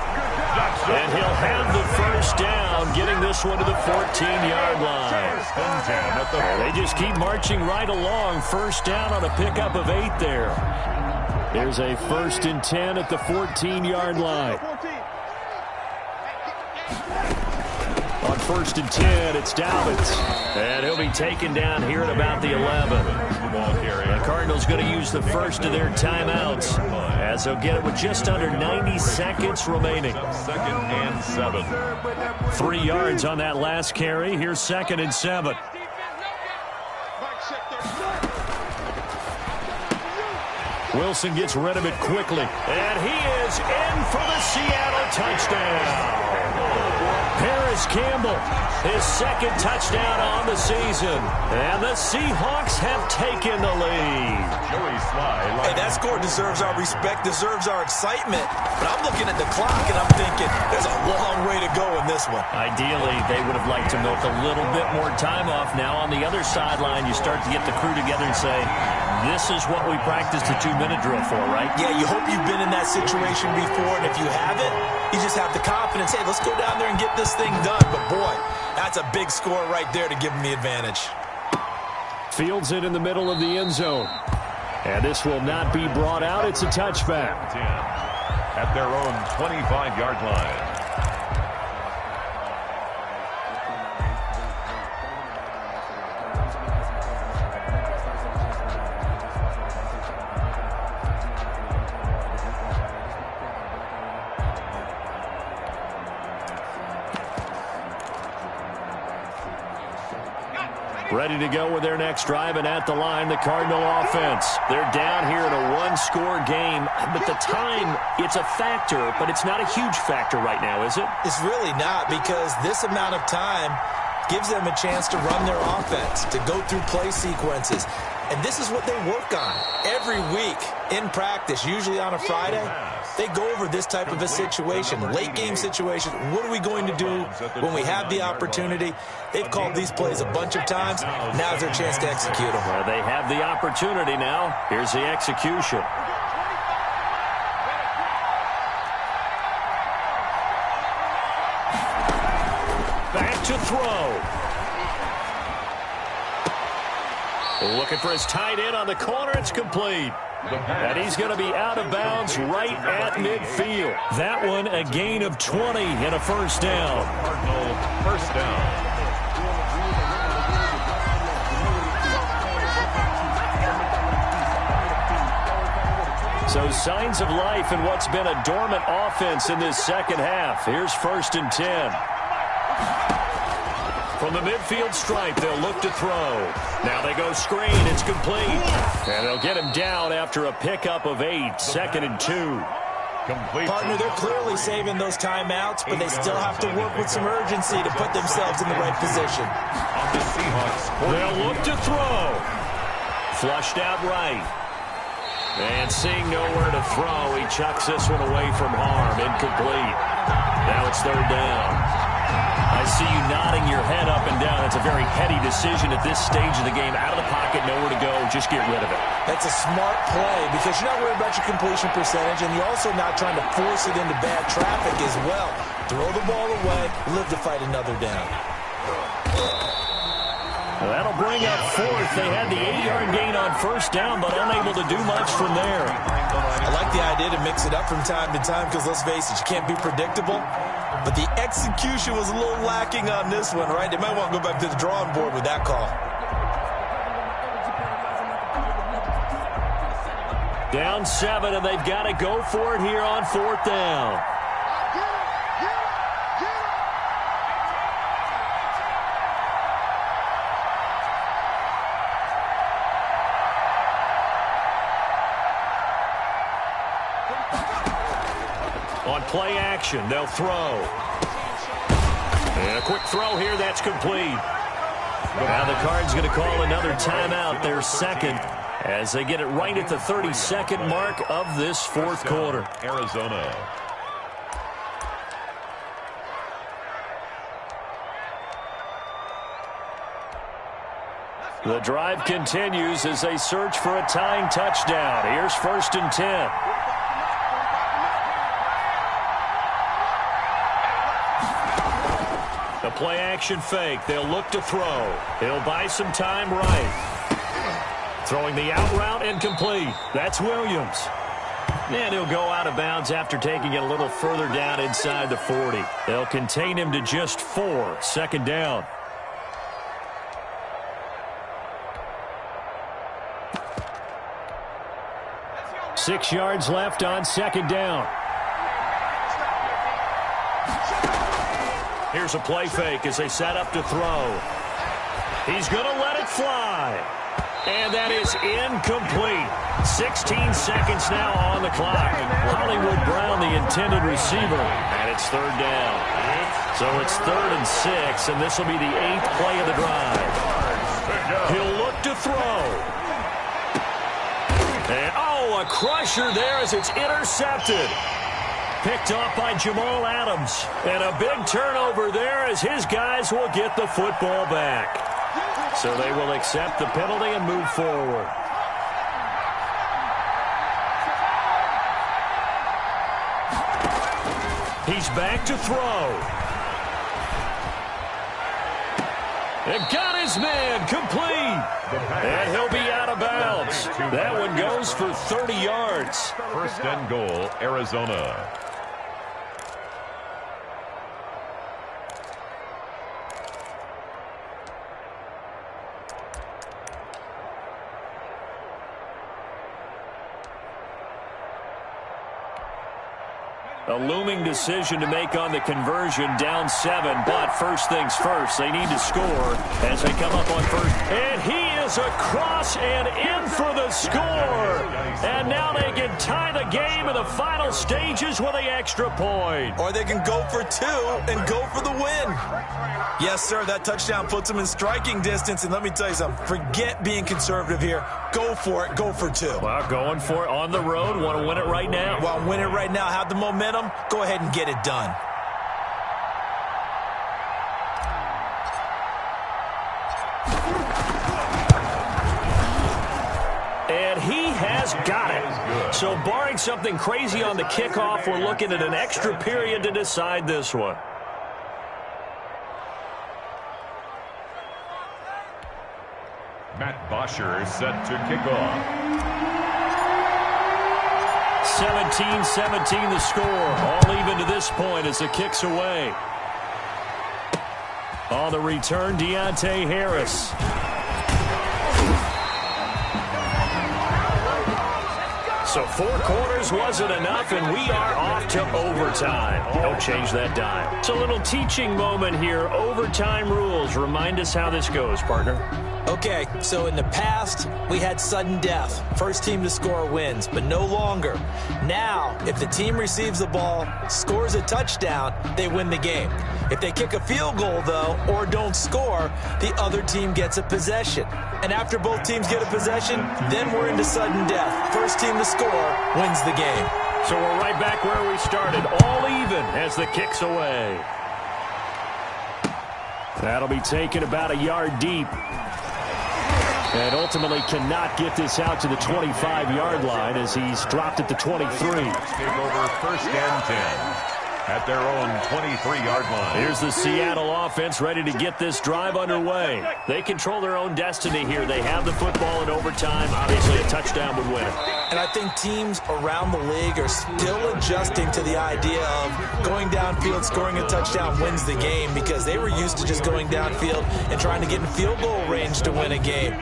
And he'll have the first down, getting this one to the 14-yard line. They just keep marching right along. First down on a pickup of 8 there. There's a 1st and 10 at the 14-yard line. On 1st and 10, it's Dobbins. And he'll be taken down here at about the 11. The Cardinals going to use the first of their timeouts as they'll get it with just under 90 seconds remaining. 2nd and 7. 3 yards on that last carry. Here's 2nd and 7. Wilson gets rid of it quickly. And he is in for the Seattle touchdown. Paris Campbell, his 2nd touchdown on the season. And the Seahawks have taken the lead. Hey, that score deserves our respect, deserves our excitement. But I'm looking at the clock, and I'm thinking there's a long way to go in this one. Ideally, they would have liked to milk a little bit more time off. Now, on the other sideline, you start to get the crew together and say, this is what we practiced the 2-minute drill for, right? Yeah, you hope you've been in that situation before, and if you haven't, you just have the confidence, hey, let's go down there and get this thing done. But, boy, that's a big score right there to give them the advantage. Fields it in the middle of the end zone. And this will not be brought out. It's a touchback. 10 at their own 25-yard line. Ready to go with their next drive, and at the line, the Cardinal offense. They're down here in a one-score game, but the time, it's a factor, but it's not a huge factor right now, is it? It's really not, because this amount of time gives them a chance to run their offense, to go through play sequences. And this is what they work on every week in practice, usually on a Friday. They go over this type of a situation, late-game situation. What are we going to do when we have the opportunity? They've called these plays a bunch of times. Now's their chance to execute them. Well, they have the opportunity now. Here's the execution. Back to throw. Looking for his tight end on the corner. It's complete. And he's going to be out of bounds right at midfield. That one, a gain of 20 and a first down. Cardinal first down. So signs of life in what's been a dormant offense in this second half. Here's 1st and 10. From the midfield stripe, they'll look to throw. Now they go screen. It's complete. And they'll get him down after a pickup of 8. 2nd and 2. Complete. Partner, they're clearly saving those timeouts, but they still have to work with some urgency to put themselves in the right position. On the Seahawks. They'll look to throw. Flushed out right. And seeing nowhere to throw, he chucks this one away from harm. Incomplete. Now it's 3rd down. I I see you nodding your head up and down. That's a very heady decision at this stage of the game. Out of the pocket, nowhere to go. Just get rid of it. That's a smart play because you're not worried about your completion percentage, and you're also not trying to force it into bad traffic as well. Throw the ball away, live to fight another down. Well, that'll bring up fourth. They had the 8-yard gain on first down, but unable to do much from there. I like the idea to mix it up from time to time because, let's face it, you can't be predictable. But the execution was a little lacking on this one, right? They might want to go back to the drawing board with that call. Down 7, and they've got to go for it here on fourth down. On play action, they'll throw. And a quick throw here, that's complete. Now the Cards going to call another timeout, their second, as they get it right at the 32nd mark of this fourth quarter. Arizona. The drive continues as they search for a tying touchdown. Here's 1st and 10. A play-action fake. They'll look to throw. He'll buy some time right. Throwing the out route incomplete. That's Williams. And he'll go out of bounds after taking it a little further down inside the 40. They'll contain him to just 4. Second down. Six yards left on second down. Here's a play fake as they set up to throw. He's going to let it fly. And that is incomplete. 16 seconds now on the clock. Hollywood Brown, the intended receiver. And it's third down. So it's 3rd and 6, and this will be the 8th play of the drive. He'll look to throw. And, a crusher there as it's intercepted. Picked off by Jamal Adams. And a big turnover there as his guys will get the football back. So they will accept the penalty and move forward. He's back to throw. And got his man complete. And he'll be out of bounds. That one goes for 30 yards. 1st and goal, Arizona. A looming decision to make on the conversion, down 7, but first things first, they need to score as they come up on first. And he is across and in for the score. And now they can tie the game in the final stages with the extra point. Or they can go for 2 and go for the win. Yes, sir, that touchdown puts them in striking distance. And let me tell you something, forget being conservative here. Go for it, go for 2. Well, going for it on the road, want to win it right now. Well, win it right now, have the momentum. Go ahead and get it done. And he has got it. So barring something crazy on the kickoff, we're looking at an extra period to decide this one. Matt Bosher set to kick off. 17-17 the score. All even to this point as the kick's away. On the return, Deontay Harris. So 4 quarters wasn't enough, and we are off to overtime. Don't change that dime. It's a little teaching moment here. Overtime rules. Remind us how this goes, partner. Okay, so in the past, we had sudden death. First team to score wins, but no longer. Now, if the team receives the ball, scores a touchdown, they win the game. If they kick a field goal, though, or don't score, the other team gets a possession. And after both teams get a possession, then we're into sudden death. First team to score wins the game. So we're right back where we started, all even as the kick's away. That'll be taken about a yard deep. And ultimately cannot get this out to the 25-yard line as he's dropped at the 23. Take over first and 10 at their own 23-yard line. Here's the Seattle offense ready to get this drive underway. They control their own destiny here. They have the football in overtime. Obviously, a touchdown would win it. And I think teams around the league are still adjusting to the idea of going downfield, scoring a touchdown wins the game, because they were used to just going downfield and trying to get in field goal range to win a game.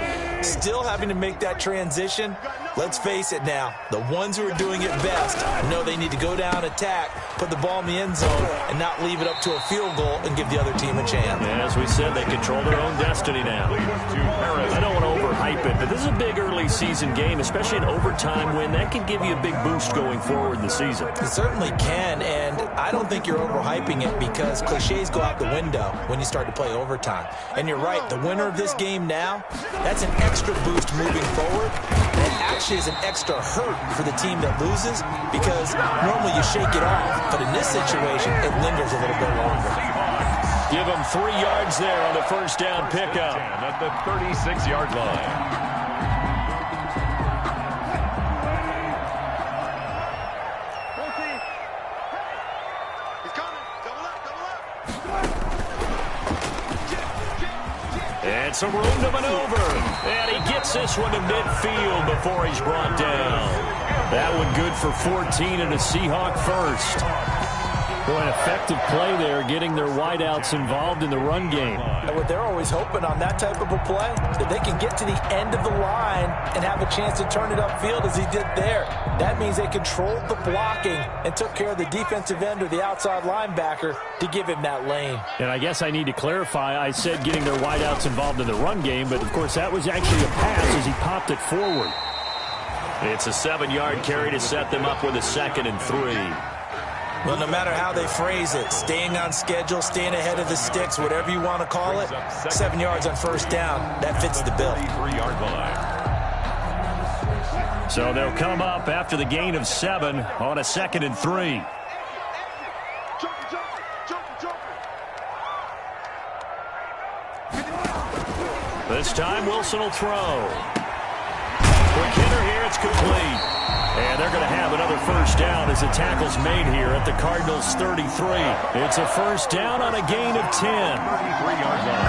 Still having to make that transition. Let's face it now, the ones who are doing it best know they need to go down, attack, put the ball in the end zone, and not leave it up to a field goal and give the other team a chance. And as we said, they control their own destiny now. I don't want to overhype it, but this is a big early season game, especially an overtime win. That can give you a big boost going forward in the season. It certainly can, and I don't think you're overhyping it, because cliches go out the window when you start to play overtime. And you're right, the winner of this game now, that's an extra boost moving forward. It actually is an extra hurt for the team that loses, because normally you shake it off, but in this situation, it lingers a little bit longer. Give them 3 yards there on the first down pickup. At the 36-yard line. And some room to maneuver. And he gets this one to midfield before he's brought down. That one good for 14 and a Seahawk first. Boy, an effective play there, getting their wideouts involved in the run game. And what they're always hoping on that type of a play, that they can get to the end of the line and have a chance to turn it upfield as he did there. That means they controlled the blocking and took care of the defensive end or the outside linebacker to give him that lane. And I guess I need to clarify, I said getting their wideouts involved in the run game, but of course that was actually a pass as he popped it forward. It's a 7-yard carry to set them up with a 2nd and 3. Well, no matter how they phrase it, staying on schedule, staying ahead of the sticks, whatever you want to call it, 7 yards on first down, that fits the bill. 3-yard line. So they'll come up after the gain of 7 on a 2nd and 3. This time Wilson will throw. Quick hitter here, it's complete. And they're going to have another first down as the tackle's made here at the Cardinals' 33. It's a first down on a gain of 10.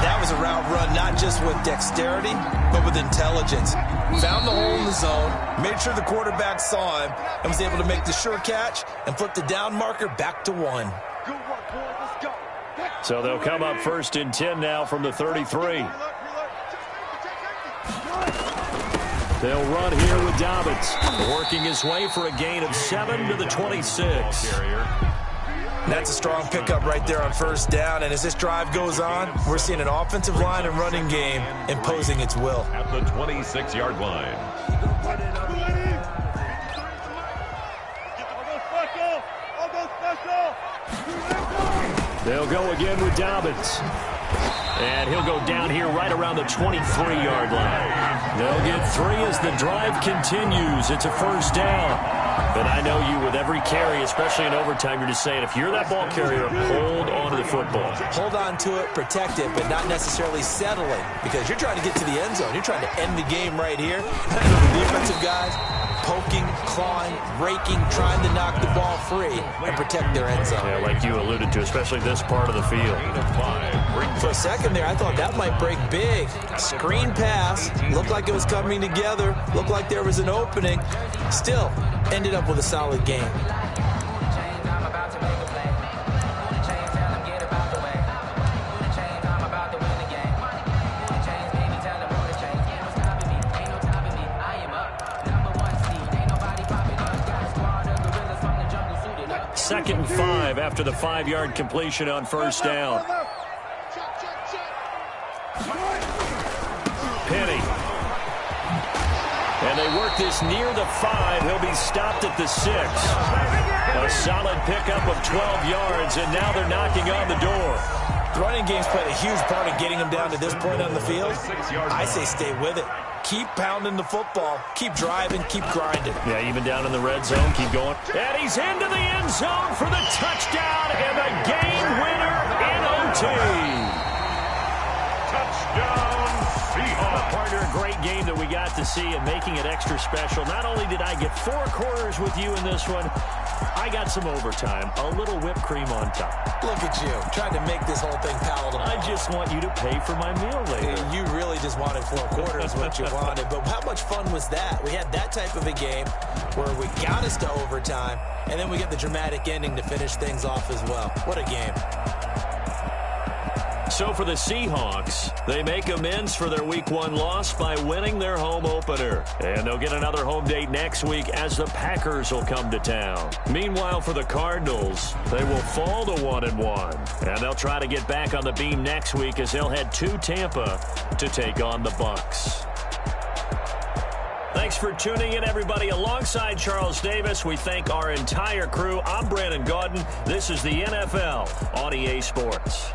That was a route run, not just with dexterity, but with intelligence. Found the hole in the zone, made sure the quarterback saw him, and was able to make the sure catch and flip the down marker back to 1. Good work, boys. Let's go. So they'll come up first and 10 now from the 33. They'll run here with Dobbins, working his way for a gain of 7 to the 26. That's a strong pickup right there on first down, and as this drive goes on, we're seeing an offensive line and running game imposing its will. At the 26-yard line. They'll go again with Dobbins. And he'll go down here right around the 23-yard line. They'll get 3 as the drive continues. It's a first down. But I know you, with every carry, especially in overtime, you're just saying, if you're that ball carrier, hold on to the football. Hold on to it, protect it, but not necessarily settling, because you're trying to get to the end zone. You're trying to end the game right here. The defensive guys poking, clawing, raking, trying to knock the ball free and protect their end zone. Yeah, like you alluded to, especially this part of the field. For a second there, I thought that might break big. Screen pass, looked like it was coming together, looked like there was an opening. Still, ended up with a solid game. Second and 5 after the 5-yard completion on first down. Penny. And they work this near the 5. He'll be stopped at the 6. A solid pickup of 12 yards, and now they're knocking on the door. The running game's played a huge part in getting them down to this point on the field. I say stay with it. Keep pounding the football. Keep driving. Keep grinding. Yeah, even down in the red zone. Keep going. And he's into the end zone for the touchdown and the game winner in OT. game that we got to see and making it extra special. Not only did I get 4 quarters with you in this one, I got some overtime, a little whipped cream on top. Look at you, trying to make this whole thing palatable. I just want you to pay for my meal later. You really just wanted 4 quarters, what you wanted. But how much fun was that? We had that type of a game where we got us to overtime, and then we get the dramatic ending to finish things off as well. What a game. So for the Seahawks, they make amends for their Week 1 loss by winning their home opener. And they'll get another home date next week as the Packers will come to town. Meanwhile, for the Cardinals, they will fall to 1-1. And they'll try to get back on the beam next week as they'll head to Tampa to take on the Bucs. Thanks for tuning in, everybody. Alongside Charles Davis, we thank our entire crew. I'm Brandon Gaudin. This is the NFL on EA Sports.